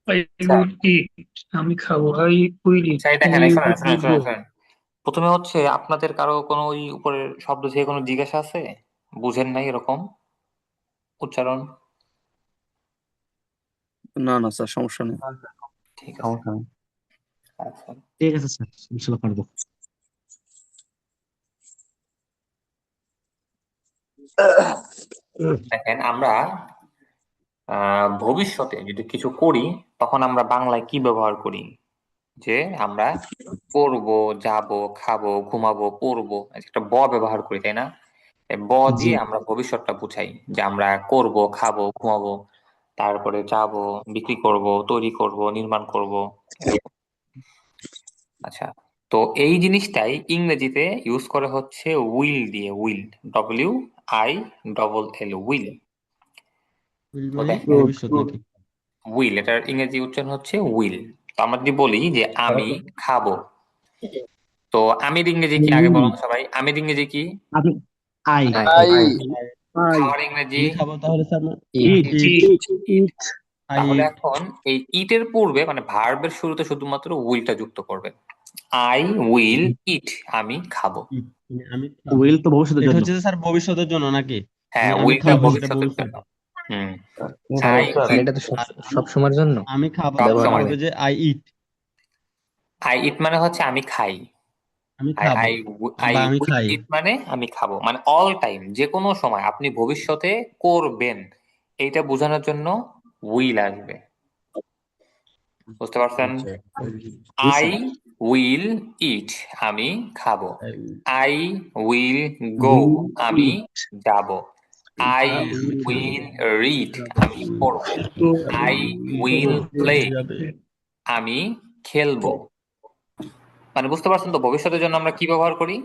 I আচ্ছা will eat. আমি খাবো। I will eat. আচ্ছা, এই দেখেন, He এই শোনেন শোনেন will go. শোনেন শোনেন। প্রথমে হচ্ছে আপনাদের কারো কোনো ওই উপরের শব্দ থেকে কোনো জিজ্ঞাসা আছে? বুঝেন নাই এরকম উচ্চারণ? না না স্যার, সমস্যা নেই। ঠিক আছে। সমস্যা নেই। আচ্ছা ঠিক আছে স্যার, ইনশাল্লাহ পারবো। দেখেন, আমরা ভবিষ্যতে যদি কিছু করি তখন আমরা বাংলায় কি ব্যবহার করি? যে আমরা করব, যাব, খাবো, ঘুমাবো, পড়বো, একটা ব ব্যবহার করি, তাই না? এই ব জি। দিয়ে আমরা ভবিষ্যৎটা বুঝাই, যে আমরা করব, খাবো, ঘুমাবো, তারপরে যাব, বিক্রি করব, তৈরি করব, নির্মাণ করব, এরকম। আচ্ছা, তো এই জিনিসটাই ইংরেজিতে ইউজ করে হচ্ছে উইল দিয়ে, উইল, WILL, উইল। উইল তো মানে দেখেন, ভবিষ্যৎ নাকি? উইল এটার ইংরেজি উচ্চারণ হচ্ছে উইল। তো আমরা যদি বলি যে আমি খাবো, তো আমির ইংরেজি কি আগে বলো উইল। তো সবাই, আমির ইংরেজি কি? আপনি আই। আই। I খাওয়ার ইংরেজি? আমি খাবো তাহলে sir it. It. eat. It. Eat. I তাহলে ইট। এখন এই ইটের পূর্বে মানে ভার্বের শুরুতে শুধুমাত্র উইলটা যুক্ত করবে। আই উইল ইট, আমি খাবো। ইট মানে আমি খাবো। উইল তো ভবিষ্যতের এটা জন্য। হচ্ছে যে স্যার ভবিষ্যতের জন্য নাকি? হ্যাঁ, মানে আমি উইলটা খাবো সেটা ভবিষ্যতের ভবিষ্যৎ। জন্য। হুম। স্যার আই স্যার উইল, এটা তো সব আর আমি সব সময়ের জন্য আমি খাবো সব তখন ব্যবহার সময়। হবে। হবে যে আই ইট। আই ইট মানে হচ্ছে আমি খাই। আমি আই খাবো আই আই বা আমি উইল খাই। ইট মানে আমি খাবো, মানে অল টাইম, যে কোনো সময় আপনি ভবিষ্যতে করবেন এইটা বোঝানোর জন্য উইল আসবে। বুঝতে পারছেন? আচ্ছা। G I sir. উইল ইট, আমি খাবো। I I will go, Will আমি eat. যাব। I I I will will will read, যাব। আমি পড়বো। Go. আই উইল পড়বে। প্লে, যাবে। আমি খেলবো। মানে বুঝতে পারছেন তো ভবিষ্যতের জন্য আমরা কি ব্যবহার করি?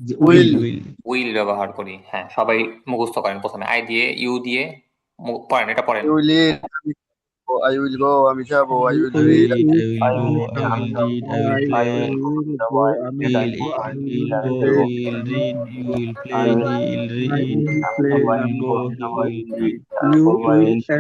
যে উইল। উইল। উইল। উইল ব্যবহার করি। হ্যাঁ, সবাই মুখস্থ করেন, প্রথমে আই দিয়ে, ইউ দিয়ে, পড়েন, এটা পড়েন। I will it, I will গো, আমি যাবো, I I will I will read. will it, I eat. Will go, আমি আই খাবো। Will read, I will I play. will go. আমি We'll যাবো। eat, I we'll will go, play. we'll আমি read, you'll play, খেলবো। he'll I read, will play. he will আমি go, he খেলবো। will play. You will eat.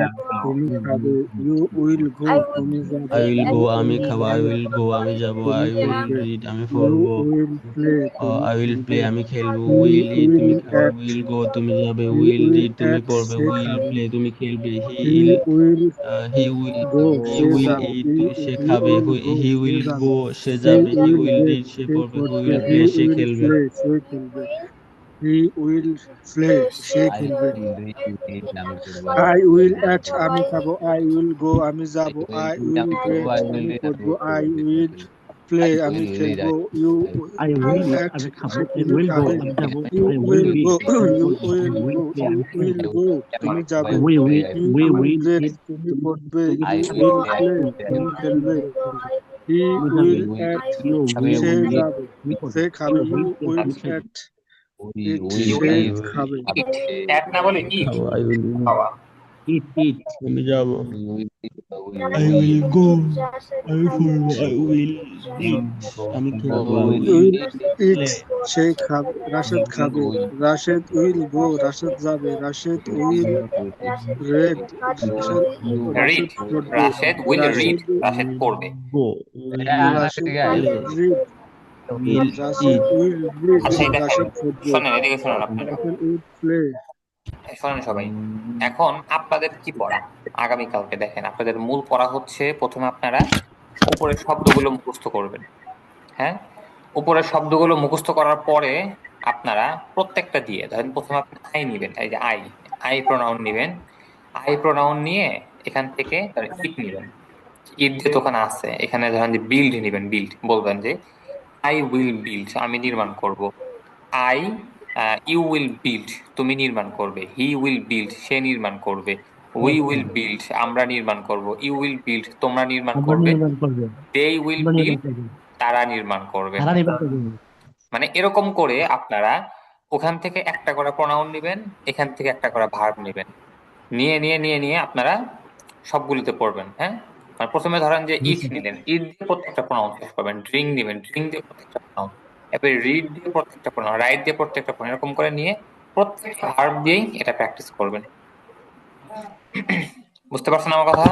তুমি খাবে। You will go. তুমি I যাবে। will You go, আমি will খাবো, I read. will go, আমি যাবো, তুমি I will পড়বে। read, আমি You পড়বো। will play. তুমি I will খেলবে। play, আমি খেলবো, He will eat, তুমি will খাবে, eat. will go, তুমি যাবে, He will will read, তুমি eat. পড়বে, সে will খাবে। play, তুমি খেলবে, He will he will go. he say will যাবে। eat, সে He খাবে, will go. he say will যাবে। go, সে He যাবে, he will will get. read, সে সে পড়বে, he পড়বে। will He play, say will খেলবে। play. সে খেলবে। He will play. Say I খেলবে। Will read, আমি পড়বো। I I will play, will আমি eat. খেলবো। আমি খাবো। I will go. আমি আই যাবো। উইল I ইট, will আমি খাবো। get. আই উইল আমি রিড, আমি পড়বো। I পড়বো। will play. আই আমি উইল রিড, খেলবো। I You I will it, eat. আমি খাবো। সে আই তুমি উইল গো, খাবে। আমি যাবো। You I will will read, go. আমি You পড়বো। I will will go. Play, You আমি will খেলবো। go. আমার তুমি আই যাবে। Will we play, will I You we will will get. ইট। তুমি তুমি পড়বে। তুমি I You will will play, I play. Will play, তুমি তুমি খেলবে। He তুমি যাবে। will eat. ইউ আমি উইল সে ইট, যাবে। তুমি পড়বে। সে ইউ খাবে। You উইল প্লে, will তুমি খেলবে। eat. Will Eat. Will you সে উইল আই উইল খাবে। ইট, এট না বলে ইট, খাবো, I will খাওয়া। ইট ইট। আমি যাবো। Will I will will go, আমি পড়বো, I will read, আমি খেলবো, I You will will eat. play. সে খাবে। রাশেদ খাবে। Rashed will go. রাশেদ যাবে। Rashed will read. Rashed read, Rashed পড়বে। Rashed will read, Rashed Rashed Will পড়বে। go, will Rashed will play, read. will Rashed eat. will read. আচ্ছা, এই দেখেন, রাশেদ পড়বে। শোনেন, এদিকে শোনেন আপনারা, রাশেদ will play. শোনেন সবাই। এখন আপনাদের কি পড়া আগামীকালকে? দেখেন, আপনাদের মূল পড়া হচ্ছে প্রথমে আপনারা উপরের শব্দগুলো মুখস্থ করবেন। হ্যাঁ, উপরের শব্দগুলো মুখস্থ করার পরে আপনারা প্রত্যেকটা দিয়ে, ধরেন প্রথমে আপনি আই নিবেন, এই যে আই, আই প্রোনাউন নিবেন। আই প্রোনাউন নিয়ে এখান থেকে ইট নিবেন। ইট যে দোকানে আছে, এখানে ধরেন যে বিল্ড নিবেন, বিল্ড বলবেন যে আই উইল বিল্ড, আমি নির্মাণ করব। আই ইউ উইল বিল্ড, তুমি নির্মাণ করবে। হি উইল বিল্ড, সে নির্মাণ করবে। উই উইল বিল্ড, আমরা নির্মাণ করব। ইউ উইল বিল্ড, তোমরা নির্মাণ আমরা করবে। নির্মাণ করবো। দে উইল আমরা নির্মাণ বিল্ড, করবো। তারা নির্মাণ করবে। তারা নির্মাণ করবে। মানে এরকম করে আপনারা ওখান থেকে একটা করে প্রোনাউন নেবেন, এখান থেকে একটা করে ভার্ব নেবেন, নিয়ে নিয়ে নিয়ে নিয়ে আপনারা সবগুলিতে পড়বেন। হ্যাঁ, মানে প্রথমে ধরেন যে জি ইট স্যার। নিলেন, ইট দিয়ে প্রত্যেকটা প্রোনাউন শেষ করবেন। ড্রিঙ্ক নিবেন, ড্রিঙ্ক দিয়ে প্রত্যেকটা প্রোনাউন, এরপরে রিড দিয়ে প্রত্যেকটা প্রোনাউন, রাইট দিয়ে প্রত্যেকটা প্রোনাউন, এরকম করে নিয়ে প্রত্যেকটা ভার্ব দিয়েই এটা প্র্যাকটিস করবেন। বুঝতে পারছেন আমার কথা?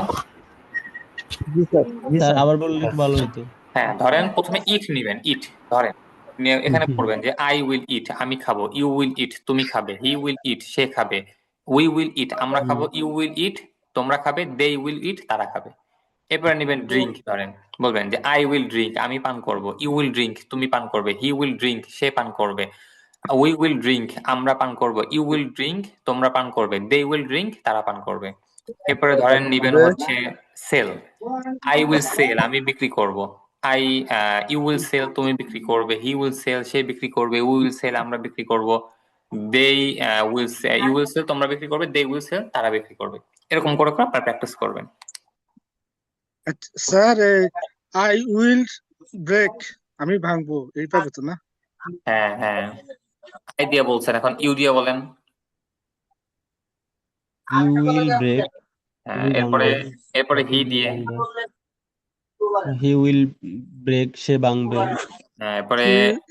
জি স্যার জি স্যার স্যার আবার বললে একটু ভালো হতো। হ্যাঁ, ধরেন প্রথমে ইট নিবেন, ইট ধরেন নিয়ে এখানে পড়বেন যে আই উইল ইট, আমি খাবো, ইউ উইল ইট, তুমি খাবে, হি উইল ইট, সে খাবে, উই উইল ইট, আমরা খাবো, ইউ উইল ইট, তোমরা খাবে, দে উইল ইট, তারা খাবে। এরপরে নিবেন ড্রিঙ্ক, ধরেন বলবেন যে আই উইল ড্রিঙ্ক, আমি পান করব, ইউ উইল ড্রিঙ্ক, তুমি পান করবে, হি উইল ড্রিঙ্ক, সে পান করবে, উই উইল ড্রিঙ্ক, আমরা পান করব, ইউ উইল ড্রিঙ্ক, তোমরা পান করবে, দে উইল ড্রিঙ্ক, তারা পান করবে। এরপরে ধরেন নিবেন হবে হচ্ছে সেল, আই উইল সেল, আমি বিক্রি করব, আই ইউ উইল সেল, তুমি বিক্রি করবে, হি উইল সেল, সে বিক্রি করবে, উই উইল সেল, আমরা বিক্রি করব, they will you will sell, তোমরা বিক্রি করবে, দে উইল সেল, তারা বিক্রি করবে। এরকম করে করে আপনারা প্র্যাকটিস করবেন। স্যার আই উইল ব্রেক, আমি ভাঙবো, এইভাবে তো না? হ্যাঁ হ্যাঁ, আই দিয়ে বলছেন, এখন ইউ দিয়ে বলেন। ইউ উইল ব্রেক, হ্যাঁ, তুমি এরপরে ভাঙবে, এরপরে হি তুমি দিয়ে। ভাঙবে। হি উইল ব্রেক, সে ভাঙবে। হ্যাঁ, এরপরে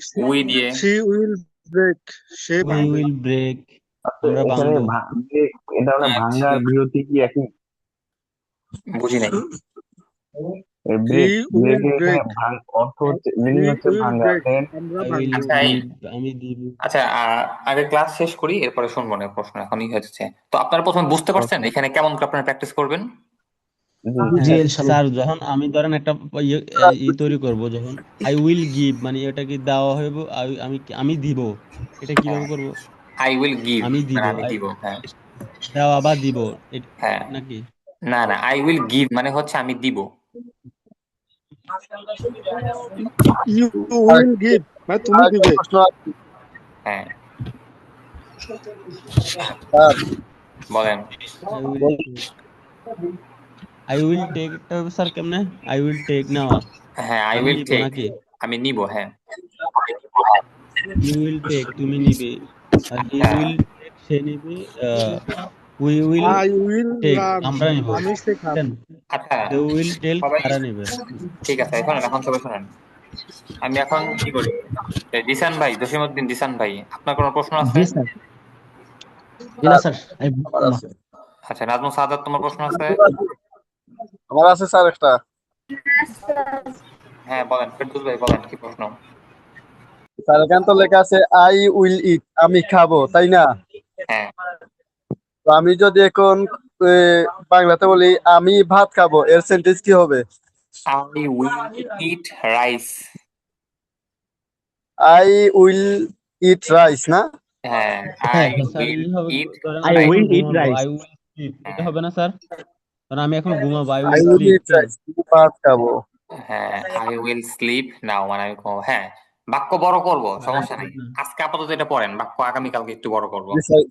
শি উই দিয়ে। শি উইল ব্রেক, সে উই ভাঙবে। উইল ব্রেক, আচ্ছা, আমরা এখানে ভাঙবো। এটা মানে আচ্ছা, ভাঙ্গার বিরতি কি একই? বুঝি নাই। হি ব্রেক, উইল ব্রেকের এখানে ব্রেক, অর্থ হচ্ছে, মিনিং হি হচ্ছে উইল ভাঙ্গা, ব্রেক, দেন আমরা আই উইল ভাঙবো। আচ্ছা গিভ, আমি দিব। আচ্ছা, আগে ক্লাস শেষ করি, এরপরে শুনবো না প্রশ্ন, এখনই হয়েছে। তো আপনারা প্রথমে বুঝতে পারছেন এখানে কেমন করে আপনারা প্র্যাকটিস করবেন? জি হ্যাঁ ইনশাল্লাহ। স্যার, যখন আমি ধরেন একটা ইয়ে তৈরি করব, যখন আই উইল গিভ মানে এটা কি দেওয়া হইব, আমি দিব, এটা কিভাবে হ্যাঁ, করব? আই উইল গিভ আমি দিব, মানে আমি দিব। হ্যাঁ দেওয়া বা দিব, হ্যাঁ, নাকি? না না, আই উইল গিভ মানে হচ্ছে আমি দিব। ইউ আর উইল গিভ মানে তুমি আরেকটা দিবে। প্রশ্ন আছে হ্যাঁ, স্যার। বলেন। I will take, I will take টা স্যার কেমনে? আই উইল টেক নেওয়া, হ্যাঁ, আই আমি উইল নিব টেক, নাকি? আমি নিব। হ্যাঁ ইউ উইল টেক, তুমি নিবে, আর হি হ্যাঁ, উইল টেক, সে নিবে, we will I will take, run, আমরা নিব, আমি শেখাম। আচ্ছা দে উইল টেল, সবাই তারা নিবে। ঠিক আছে, শোনেন, এখন সবাই শোনেন। আমি এখন কি করি, জিসান ভাই, জসিমউদ্দিন জিসান ভাই, আপনার কোনো প্রশ্ন আছে? জি স্যার, জি না স্যার, স্যার, আমি আমার বুঝলাম না। আছে আচ্ছা, নাজমুল সাদাত, তোমার প্রশ্ন আছে? আমার আছে স্যার একটা। হ্যাঁ বলেন, ফেরদৌস ভাই বলেন, কি প্রশ্ন? স্যার এখানে তো লেখা আছে আই উইল ইট, আমি খাবো, তাই না? হ্যাঁ, তো আমি যদি এখন এ, বাংলাতে বলি আমি ভাত খাবো, এর সেন্টেন্স কি হবে? I will eat rice. I will eat rice না? হ্যাঁ, হ্যাঁ আই স্যার উইল ই হবে, ইট ধরেন আই আমি রাইস। এখন উইল ইট ঘুমাবো, রাইস। আই উইল স্লিপ, এটা হ্যাঁ হবে না স্যার? কারণ আমি এখন ঘুমাবো, I I will will sleep, it তাই না? রাইস, আমি ভাত খাবো। হ্যাঁ, আই উইল স্লিপ নাও মানে আমি ঘুমাবো। হ্যাঁ, বাক্য বড় করব, সমস্যা নাই। না। আজকে আপাতত এটা পড়েন, বাক্য আগামীকালকে একটু বড় করব। জি স্যার,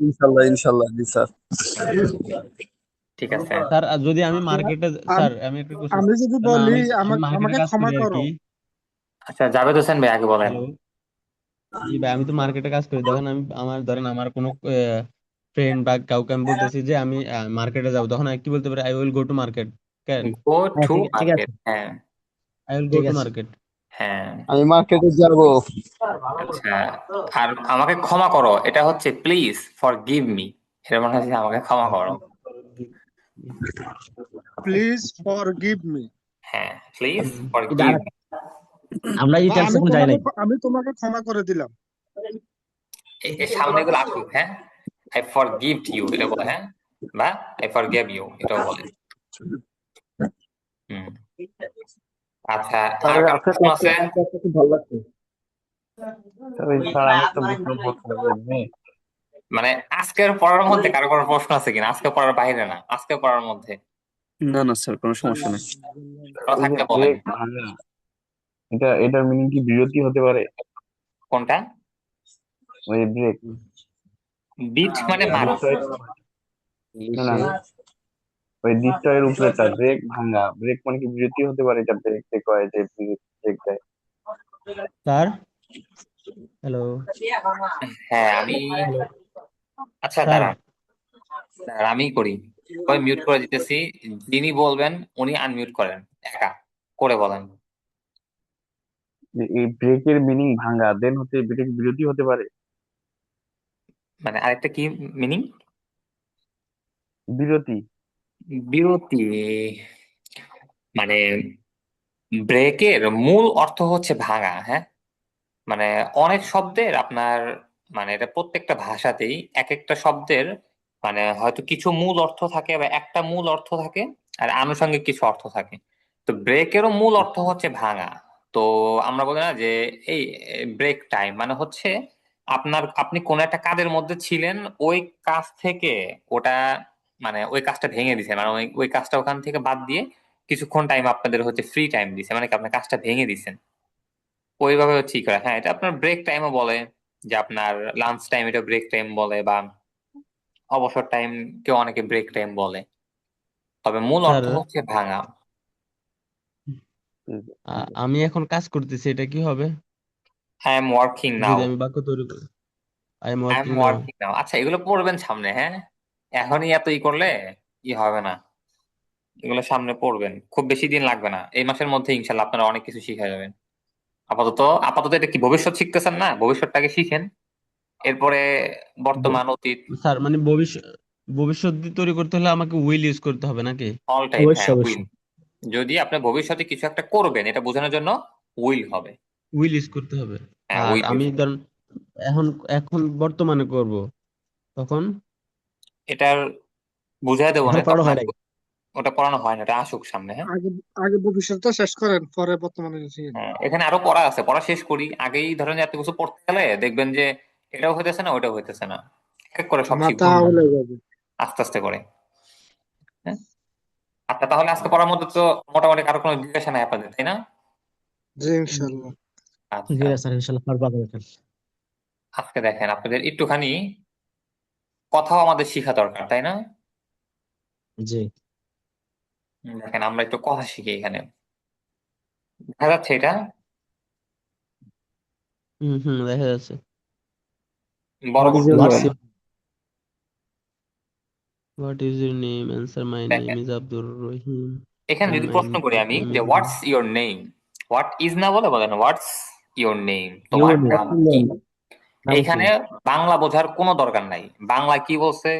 ইনশাল্লাহ ইনশাল্লাহ, জি স্যার। ঠিক আছে। স্যার আর যদি আমি মার্কেটে, স্যার আম- আমি একটা কোশ্চেন, আমি যদি না বলি আমি আমি আমাকে মার্কেটে আমাকে কাজ ক্ষমা করি আর করো। কি। আচ্ছা, জাভেদ হোসেন ভাই আগে বলেন। হ্যালো, জি ভাই, আমি তো মার্কেটে কাজ করি, তখন আমি ধরেন আমার কোনো ফ্রেন্ড বা কাউকে আমি বলতেছি যে আমি মার্কেটে যাবো, তখন আমি কি বলতে পারি? I will go to market, can, go হ্যাঁ টু ঠিক ঠিক আছে, মার্কেট। হ্যাঁ আই উইল গো ঠিক টু আছে। মার্কেট। হ্যাঁ। আমি মার্কেটে যাব। আচ্ছা, আর আমাকে ক্ষমা করো, এটা হচ্ছে প্লিজ ফর গিভ মি, এটা মনে হচ্ছে আমাকে ক্ষমা করো। Please forgive me. হ্যাঁ, প্লিজ হুম, ফর কিন্তু গিভ। আর আমরা এই বা টেন্স এখন যাই নাই। আমি তোমাকে ক্ষমা করে দিলাম। এর সামনে গুলো আসুক। হ্যাঁ, আই ফর গিভ ইউ এটা বলে। হ্যাঁ, বা আই ফর গেভ ইউ এটাও বলে। হুম। আচ্ছা, স্যার আর কার আজকে প্রশ্ন ক্লাসটা আছে? ক্লাসটা খুব ভালো লাগছে। স্যার আমি একটা প্রশ্ন করছিলাম এমনি। মানে আজকের পড়ার মধ্যে কারো কোনো প্রশ্ন আছে কিনা? আজকে পড়ার বাইরে না, আজকে পড়ার মধ্যে না না স্যার, কোনো সমস্যা নেই। কারো ওই যে থাকলে বলেন। ব্রেক ভাঙা, এটার মিনিং কি বিরতি হতে পারে? কোনটা? ওই ব্রেক, বিট মানে মারা। না না, ওই ডিস্ট্রয়ের উপরেটা ব্রেক ভাঙা, ব্রেক মানে কি বিরতি হতে পারে? এটা ব্রেক থেকে হয় যে ব্রেক দেয়। স্যার, হ্যালো, হ্যাঁ, আমি হ্যালো আচ্ছা স্যার, দাঁড়ান, দাঁড়ান, আমি করি, ওই মিউট করে দিতেছি। যিনি বলবেন উনি আনমিউট করেন, একা করে বলেন। যে এই ব্রেকের মিনিং ভাঙা, দেন হচ্ছে ব্রেক বিরতি হতে পারে। মানে আরেকটা কি মিনিং? বিরতি। বিরতি। মানে ব্রেকের মূল অর্থ হচ্ছে ভাঙা, হ্যাঁ। মানে অনেক শব্দের আপনার মানে এটা প্রত্যেকটা ভাষাতেই এক একটা শব্দের মানে হয়তো কিছু মূল অর্থ থাকে বা একটা মূল অর্থ থাকে আর আনুষঙ্গিক কিছু অর্থ থাকে। তো ব্রেকেরও মূল অর্থ হচ্ছে ভাঙা। তো আমরা বলি না যে এই ব্রেক টাইম মানে হচ্ছে আপনি কোন একটা কাজের মধ্যে ছিলেন, ওই কাজ থেকে ওটা মানে ওই কাজটা ভেঙে দিছে, মানে ওই কাজটা ওখান থেকে বাদ দিয়ে কিছুক্ষণ টাইম আপনাদের হচ্ছে ফ্রি টাইম দিছে, মানে কি আপনার কাজটা ভেঙে দিছেন ওইভাবে ঠিক হয়। হ্যাঁ, এটা আপনার ব্রেক টাইমও বলে, যে আপনার লাঞ্চ টাইম এটা ব্রেক টাইম বলে, বা অবসর টাইম কেউ অনেকে ব্রেক টাইম বলে, তবে মূল স্যার অর্থ হচ্ছে ভাঙা। আমি এখন কাজ করতেছি, এটা কি হবে আই এম ওয়ার্কিং নাও। যদি আমি বাক্য তৈরি করি? I am I am working now. Working নাও, আচ্ছা এগুলো পড়বেন সামনে, হ্যাঁ। এখনই এত করলে হবে না, এগুলো সামনে পড়বেন, খুব বেশি দিন লাগবে না, এই মাসের মধ্যে ইনশাল্লাহ আপনারা অনেক কিছু শিখে যাবেন। আপাতত আপাতত এটা কি ভবিষ্যৎ শিখতেছেন না, ভবিষ্যৎটাকে শিখেন, এরপরে বর্তমান অতীত স্যার মানে ভবিষ্যৎ তৈরি করতে হলে আমাকে উইল ইউজ করতে হবে নাকি? অল টাইম, অবশ্যই হ্যাঁ উইল। অবশ্যই। যদি আপনি ভবিষ্যতে কিছু একটা করবেন এটা বোঝানোর জন্য উইল হবে। উইল ইউজ করতে হবে। হ্যাঁ আর উইল। আমি ধরেন এখন এখন বর্তমানে করব, তখন এটার বুঝাই দেবো না এখন পড়ানো তখন হয় নাই। ওটা পড়ানো হয় না, এটা আসুক সামনে, হ্যাঁ। আগে আগে ভবিষ্যৎটা শেষ করেন, পরে বর্তমানে শিখেন। হ্যাঁ, এখানে আরো পড়া আছে, পড়া শেষ করি আগেই। ধরেন এত কিছু পড়তে গেলে দেখবেন যে এটাও হইতেছে না ওটাও হইতেছে না, এক এক করে সব মাথা শিখবো আউলে যাবে। আস্তে আস্তে করে। হ্যাঁ, আচ্ছা তাহলে আজকে পড়ার মধ্যে তো মোটামুটি কারো কোনো জিজ্ঞাসা নাই আপনাদের, তাই না? জি উম, ইনশাল্লাহ। জি আচ্ছা, স্যার ইনশাল্লাহ পারবো আগামীকাল। আজকে দেখেন আপনাদের একটুখানি কথাও আমাদের শিখা দরকার, তাই না? জি দেখেন আমরা একটু কথা শিখি এখানে, দেখা যাচ্ছে এটা? দেখা যাচ্ছে। বড় হোয়াট ইজ করতে ইউর হবে। Name? What is your name? Answer my name দেখেন ইজ আব্দুর রহিম এখানে and যদি my প্রশ্ন করি আমি nickname যে is what's your name, what is না বলে বলেন হোয়াটস ইওর নেম, তোমার ইউর নেম, নাম কি। নাম কি? এইখানে বাংলা বোঝার কোনো দরকার নাই, বাংলা কি বলছে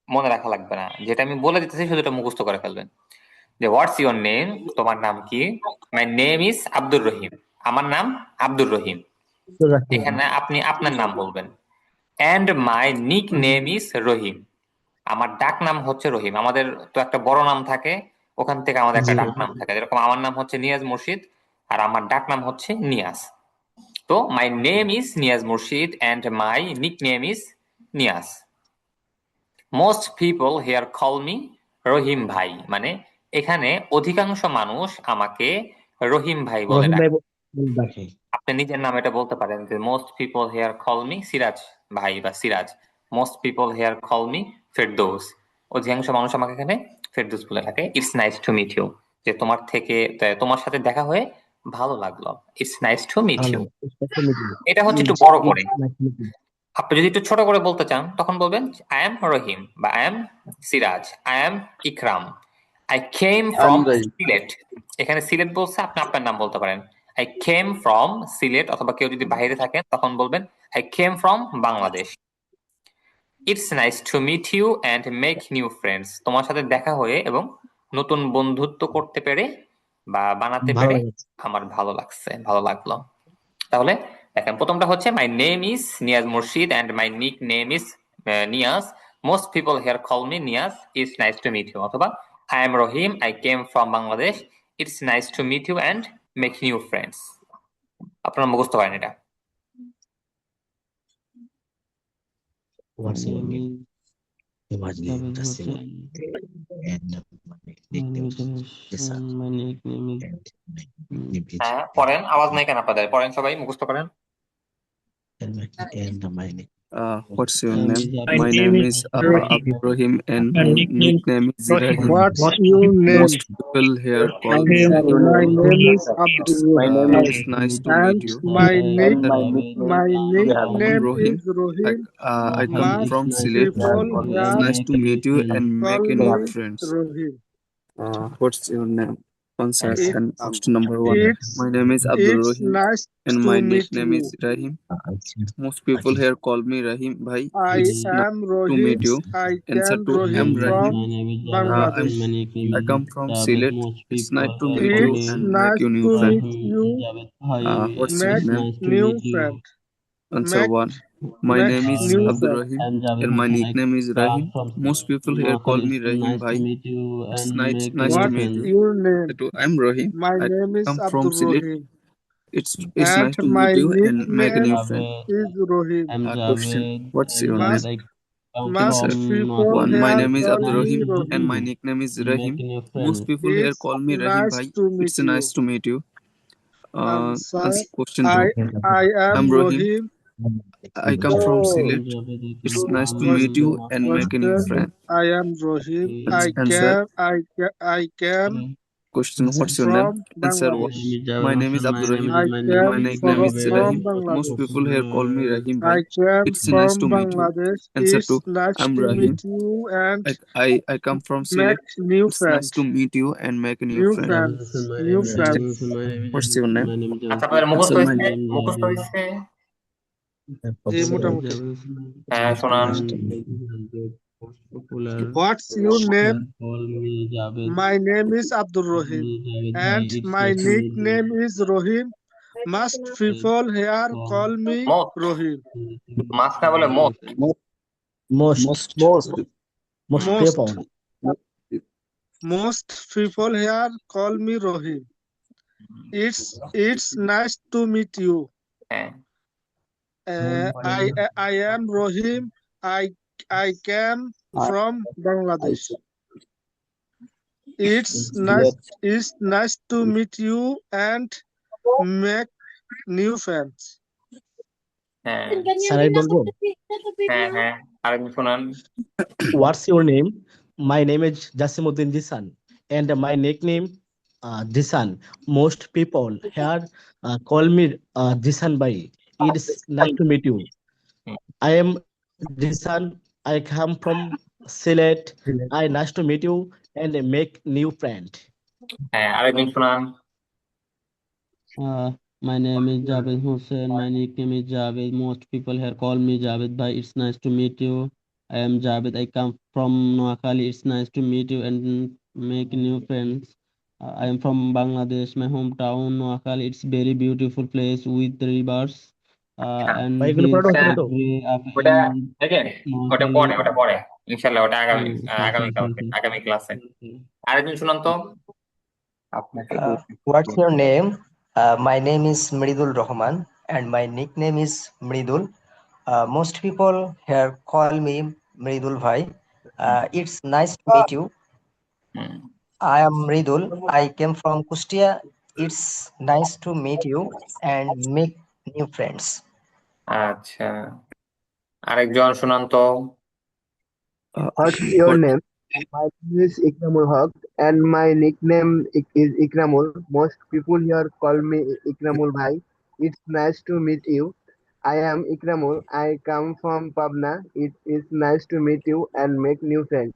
মনে রাখা লাগবে না, যেটা আমি বলে দিতেছি শুধু এটা মুখস্থ করে ফেলবেন। যে হোয়াটস ইওর নেম, তোমার নাম কি। My name is Abdur Rahim, আমার নাম আব্দুর রহিম। আব্দুর রাহিম। এখানে আপনি আপনার নাম বলবেন। And my nickname is রহিম, আমার ডাক নাম হচ্ছে রহিম। আমাদের তো একটা বড় নাম থাকে, ওখান থেকে আমাদের জি একটা ডাক নাম থাকে, যেরকম আমার নাম হচ্ছে নিয়াজ মুর্শিদ আর আমার ডাক নাম হচ্ছে নিয়াজ। তো মাই নেম ইজ নিয়াজ মুর্শিদ and my nickname is Niaz. Most people here call me Rahim ভাই, মানে এখানে অধিকাংশ মানুষ আমাকে রহিম ভাই বলে রহিম ভাই ডাকে। ডাকে। আপনি নিজের নাম এটা বলতে পারেন যে most people here call me Siraj ভাই বা Siraj. Most people here call me Ferdous, অধিকাংশ মানুষ আমাকে এখানে ফেরদৌস বলে থাকে। It's nice to meet you, যে তোমার সাথে দেখা হয়ে ভালো লাগলো। ইটস নাইস টু মিট ভালো ইউ। লাগে। এটা হচ্ছে একটু বড় করে। It's nice to meet you. আপনি যদি একটু ছোট করে বলতে চান তখন বলবেন আই এম রহিম বা I am Siraj, I am Ikram, I came from আমরাই। সিলেট। এখানে সিলেট বলছে, আপনি আপনার নাম বলতে পারেন আই কেম ফ্রম সিলেট, অথবা কেউ যদি বাইরে থাকেন তখন বলবেন I came from Bangladesh. It's nice to meet you and make new friends, তোমার সাথে দেখা হয়ে এবং নতুন বন্ধুত্ব করতে পেরে বা বানাতে ভালো পেরে লাগে। আমার ভালো লাগছে, ভালো লাগলো। তাহলে দেখেন প্রথমটা হচ্ছে মাই নেম ইজ নিয়াজ মুর্শিদ and my nickname is Niaz, most people here call me Niaz, it's nice to meet you, অথবা I am Rahim, I came from Bangladesh, it's nice to meet you and make new friends. আপনারা মুখস্থ করেন এটা। What's your name? David Hussein. My nickname is হ্যাঁ পড়েন, আওয়াজ নাই কেন আপনাদের, পড়েন সবাই মুখস্থ করেন। What's your name name? is My Abdul name is Rahim. Abdurrahim and And nickname is Rahim. Rahim. What's your name? Most people here call me And Rahim. my name is It's Abdul. it's nice to And meet you. my nick Sir, my I'm nickname Rohim. is Rohim. I come But from Sylhet. people It's here nice to meet you and call make a me new friends. Rohim. What's your name? One sec. It, And question number one. it's My name is Abdul it's Rahim, nice and to my meet nickname you. is Rahim. Most people here call me Rahim. Bhai, I it's nice am to Rohim. meet you. I Answer came to Rohim I'm Rahim. from My name is Javed I'm Bangladesh. and my nickname I is come from Javed. Sylhet. Most It's people nice to here meet call you It's and me make nice you new to friend. meet you. Javed. Hi, What's your Make it's name? nice to new meet you. friend. Answer Make one. My make name is new Abdul friend. Rahim, I'm Javed and my Hussain. I nickname is come Rahim. from Most people here call Noakhali. me It's Rahim. nice to Bhai, meet you it's and nice make to new What's meet you. friends. your name? I'm Rahim. My I name is come from Abdul Sylhet. Rohim. It's And nice to my meet you and make I'm a nickname new friend. Javed. is Rohim. I'm Question. Javed. What's I'm your name? Javed. Most I come most Answer. from people One. Noakhali. My here name is call Abdul me Rahim, and my Rohim. nickname is Make Rahim. new Most friends. people here It's call me Rahim. nice Bhai, to it's meet you. nice to meet you. Answer. Question I two. I am I'm Rahim. Rohim. I come from Oh, Sylhet. I'm Javed. I It's come nice from to meet you question and make a new question. friend. I am Rohim. Answer. I came Question. What's your name? from Answer My one. Bangladesh. name is My Javed name is Hussain. My Abdul name Rahim. I is my And name my came is nickname is from Javed. Rahim. Most Bangladesh. people here call me Rahim. I Bhai, came it's nice from to meet you. Bangladesh. Answer It's two. nice I'm to Rahim. meet you and I come from make Sylhet. new It's nice friends. to meet you and make a new New friend. Javed friends. Hussain. My New name is Next. friends. Javed Hussain. What's your name? My name is আচ্ছা Javed আপনাদের মুখস্থ Answer my হয়েছে? name. মুখস্থ Javed. হয়েছে? জি, মোটামুটি। Javed Hussain. হ্যাঁ, শোনান। Most popular What's your name? call me Javed. My name is Abdul Call Rohim. me Javed. Bhai, And it's my nice to meet you. nickname is Rohim. Most people here call me মত। Rohim. মাছ না বলে মত। Most most people here call me Rohim. It's nice to meet you. হ্যাঁ। I am Rohim. I came from Bangladesh. It's nice to meet you and make new friends. হ্যাঁ। Sir আমি বলবো হ্যাঁ, হ্যাঁ। আরেকজন শোনান। What's your name? My name is Jasimuddin Jisan and my nickname Jisan. Most people here call me Jisan Bhai. It's nice to meet you. I am Jisan. I come from Sylhet. I nice to meet you and make new friend. হ্যাঁ, আরেকজন শোনান। My name is Javed Hussain. My nickname is Javed. Most people here call me Javed Bhai. It's nice to meet you. I am Javed. I come from Noakhali. It's nice to meet you and make new friends. I am from Bangladesh. My hometown Noakhali. It's very beautiful place with rivers and ভাই এগুলো hills পড়াটা হতো ওটা in দেখেন, ওটা Noakhali. পরে ইনশাল্লাহ, ওটা আগামী Okay. আগামী ক্লাসে। আরেকজন শুনান তো। আপনাকে What's your name? My name is Mridul Rahman and my nickname is Mridul. Most people here call me Mridul Bhai. It's nice to meet you. Hmm, I am Mridul. I came from Kustia. It's nice to meet you and make new friends. আচ্ছা, আরেকজন শুনান তো। What's your name? My name is Ikramul Haq and my nickname is Ikramul. Most people here call me Ikramul Bhai. It's nice to meet you. I am Ikramul. I come from Pabna. It is nice to meet you and make new friends.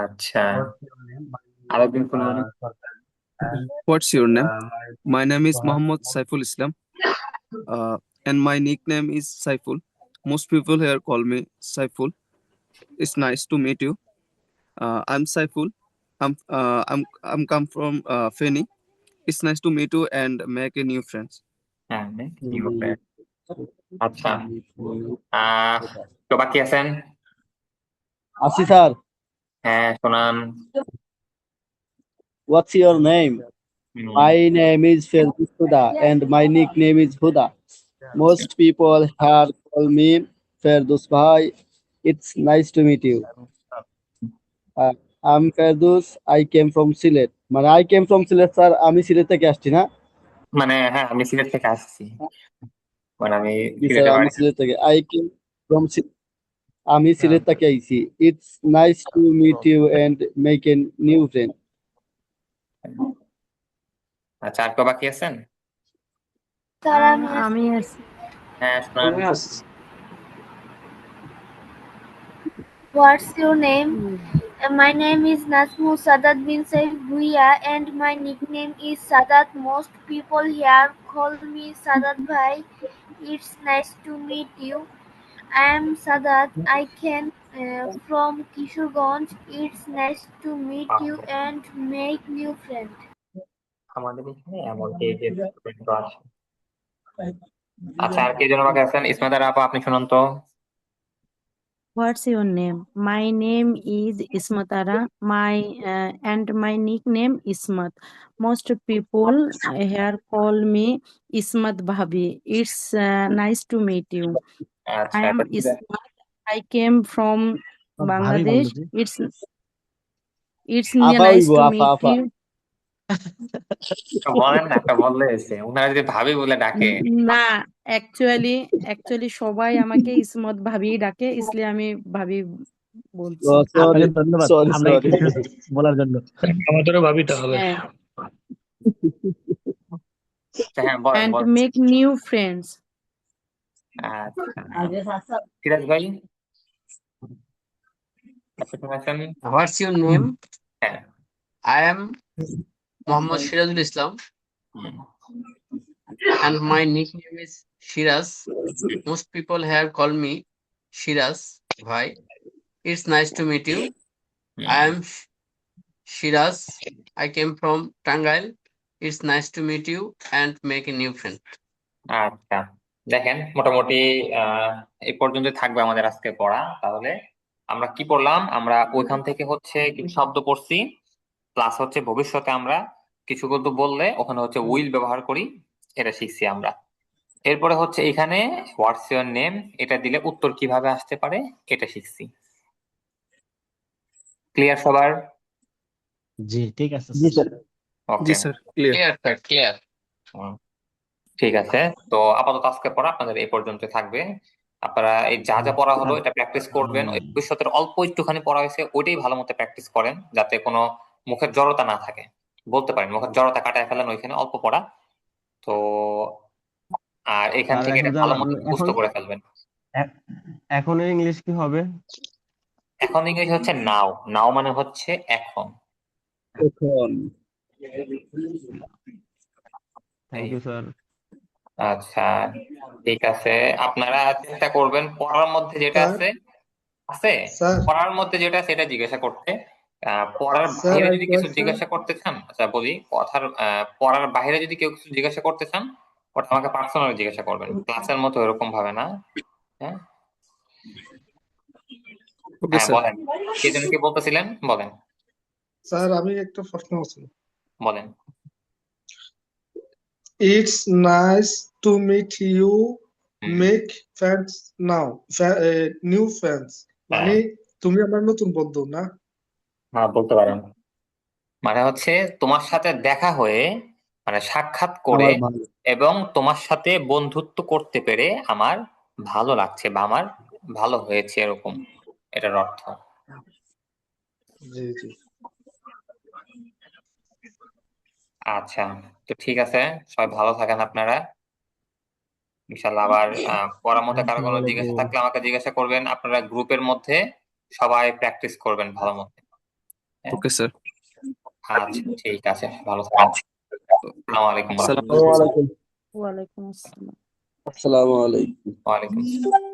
আচ্ছা, আরেকজন শুনান। What's your name? My name is Muhammad Saiful Islam. And my nickname is Saiful. Most people here call me Saiful. It's nice to meet you. I'm Saiful. I'm come from Feni. It's nice to meet you and make a new friends. হ্যাঁ, কি হবে? আচ্ছা, তো বাকি আছেন? আছি sir হ্যাঁ, শোনান। What's your name? Hmm, My name is Ferdous Huda and my nickname is Huda. Most people here call me Ferdous Bhai. It's nice to meet you. I'm Ferdous. I came from Sylhet. মানে I came from Sylhet sir আমি সিলেট থেকে আসছি না মানে হ্যাঁ, আমি সিলেট থেকে আসছি, মানে আমি জি স্যার সিলেটে আমি বাড়ি। সিলেট থেকে I came from আমি সিলেট থেকে আইছি It's nice to meet you and make a new friend. আচ্ছা, আর কেউ বাকি আছেন? আমি আছি। হ্যাঁ, শোনান। What's your name? My name is Nazmu Sadat bin Saif Bhuiya and my nickname is Sadat. Most people here call me Sadat Bhai. It's nice to meet you. I am Sadat. I came from Kishorganj. It's nice to meet you and make new friends. আমাদের এখানে এমন এজের student আছে। আচ্ছা, আর কে যেন বাকি আছেন? ইসমাদার আপা, আপনি শুনুন তো। What's your name? My name is Ismatara. And my nickname Ismat. Most people here call me Ismat Bhabi. It's nice to meet you. I আচ্ছা, am এটা কি দেখ- Ismat. I came from ভাবি Bangladesh. বললো যে It's আপা nice হইবো to আপা meet আপা you. একটা বলেন না, একটা বললে এসে ওনারা যদি ভাবি বলে ডাকে। না, অ্যাকচুয়ালি সবাই আমাকে ইসমত ভাবি ডাকে, इसलिए আমি ভাবি বলছি। আপনাকে সরি ধন্যবাদ সরি আপনাকে সরি কিছু বলার জন্য। আমাদেরও ভাবিতে হবে। হ্যাঁ, আচ্ছা, হ্যাঁ বলেন and বলেন। make new friends. আচ্ছা, সিরাজ ভাই আপনি শুনেছেন? What's your name? হ্যাঁ। I am Mohammad Shirazul Islam hmm, and my nickname is Shiraz. Most people here call me Shiraz Bhai. It's nice to meet you. I hmm, am Shiraz. I came from Tangail. It's nice to meet you and make a new friend. আচ্ছা, দেখেন মোটামুটি এই পর্যন্ত থাকবে আমাদের আজকে পড়া। তাহলে আমরা কি পড়লাম? আমরা ওইখান থেকে হচ্ছে কিছু শব্দ পড়ছি, প্লাস হচ্ছে ভবিষ্যতে আমরা কিছু কিন্তু বললে ওখানে হচ্ছে উইল ব্যবহার করি, এটা শিখছি আমরা। এরপরে হচ্ছে এখানে হোয়াটস ইওর নেম, এটা দিলে উত্তর কিভাবে আসতে পারে এটা শিখছি। ক্লিয়ার সবার? জি ঠিক আছে জি স্যার। স্যার। ওকে, জি sir, clear. Clear, sir, clear. ঠিক আছে। তো আপাতত আজকে পড়া আপনাদের এই পর্যন্ত থাকবে। আপনারা এই যা যা পড়া হলো এটা প্র্যাকটিস করবেন। ওই ভবিষ্যতের অল্প একটুখানি পড়া হয়েছে ওইটাই ভালো মতো প্র্যাকটিস করেন, যাতে কোনো মুখের জড়তা না থাকে। বলতে পারেন মুখের জড়তা কাটায় ফেলেন, ওইখানে অল্প পড়া। তো আর এখান স্যার থেকে এটা ভালো মতো মুখস্থ করে ফেলবেন। এখন ইংলিশ কি হবে? এখন ইংলিশ হচ্ছে নাও। নাও মানে হচ্ছে এখন। এখন থ্যাংক ইউ স্যার। আচ্ছা, ঠিক আছে। আপনারা চেষ্টা করবেন পড়ার মধ্যে যেটা স্যার আছে আছে স্যার পড়ার মধ্যে যেটা আছে সেটা জিজ্ঞাসা করতে। পড়ার স্যার বাইরে আই যদি কিছু কোয়েশ্চেন জিজ্ঞাসা করতে চান, আচ্ছা বলি কথার, পড়ার বাইরে যদি কেউ কিছু জিজ্ঞাসা করতে চান ওটা আমাকে পার্সোনালি জিজ্ঞাসা করবেন, ক্লাসের মতো এরকম ভাবে না। হ্যাঁ ওকে হ্যাঁ, স্যার। বলেন কে যেন কি বলতেছিলেন, বলেন স্যার আমি একটা প্রশ্ন আছে। বলেন। It's nice to meet you, hmm, make friends now, new friends, মানে হ্যাঁ তুমি আমার নতুন বন্ধু না? হ্যাঁ বলতে পারেন। মানে হচ্ছে তোমার সাথে দেখা হয়ে, মানে সাক্ষাৎ করে আমার ভালো। এবং তোমার সাথে বন্ধুত্ব করতে পেরে আমার ভালো লাগছে বা আমার ভালো হয়েছে, এরকম এটার অর্থ। জি জি। আচ্ছা, তো ঠিক আছে, সবাই ভালো থাকেন আপনারা। ইনশাল্লাহ আবার পড়ার মধ্যে কারো কোনো আসসালামু জিজ্ঞাসা আলাইকুম। থাকলে আমাকে জিজ্ঞাসা করবেন। আপনারা গ্রুপের মধ্যে সবাই প্র্যাকটিস করবেন ভালো মতো। হ্যাঁ, ওকে স্যার। আচ্ছা ঠিক আছে, ভালো থাকেন। আসসালামু আলাইকুম আসসালামু ওয়া রাহমাতুল্লাহ। আলাইকুম। ওয়ালাইকুম আসসালাম। আসসালামু আলাইকুম। ওয়া আলাইকুম আসসালাম।